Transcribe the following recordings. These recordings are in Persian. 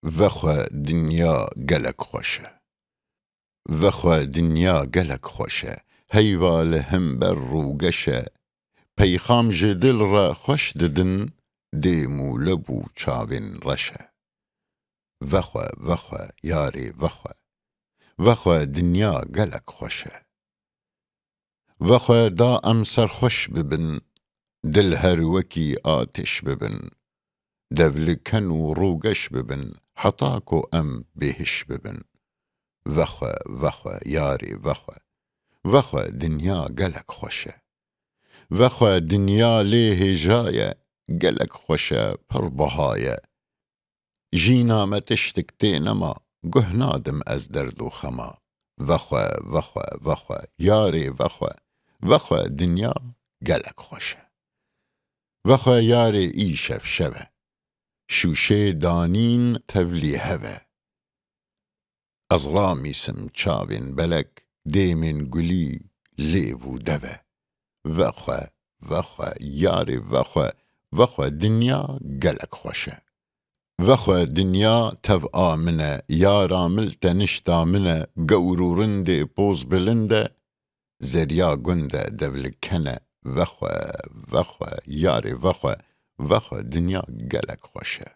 وخوا دنیا گلک خوشه. وخوا دنیا گلک خوشه. هیوال هم بر روگشه. پیخام جدل را خوش ددن. دیمو لبو چاوین رشه. وخوا یاری وخوا. وخوا دنیا گلک خوشه. وخوا دا ام سرخوش ببن. دل هر وکی آتش ببن. دولکن و روگش ببن. حطاکو ام بهش ببن. وخوا یاری وخوا. وخوا دنیا گلک خوشه. وخوا دنیا لیه جایه. گلک خوشه پر بهایه. جینا ما تشتکتی نما. گه نادم از درد و خما. وخوا یاری وخوا. وخوا دنیا گلک خوشه. وخوا یاری ایشف شوه. شوشه دانین تولی هوه. از رامیسم چاوین بلک. دیمین گلی لیو دوه. وخوا یاری وخوا. وخوا دنیا گلک خوشه. وخوا دنیا تو آمنه. یارا ملت نشت آمنه. گورورنده پوز بلنده. زریا گنده دولکنه. وخوا یاری وخوا. وخوا دنیا گلک خوشه.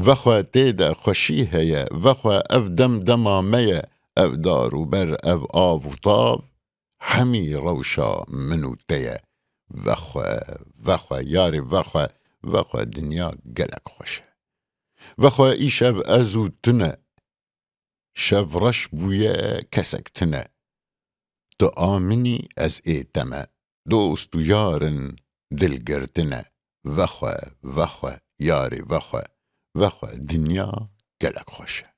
وخوا تیدا خوشی هیه. وخوا اف دم آمه. اف دارو بر اف آو و طاو. همی روشا منو تیه. وخوا یاری وخوا. وخوا دنیا گلک خوشه. وخوا ای شب ازو تنه. شب رش بویه کسک تنه. تو آمنی از ایتمه. دوست و یارن دلگرتنه. وخوا یاری وخوا. وخوا دنیا گلک خوشه.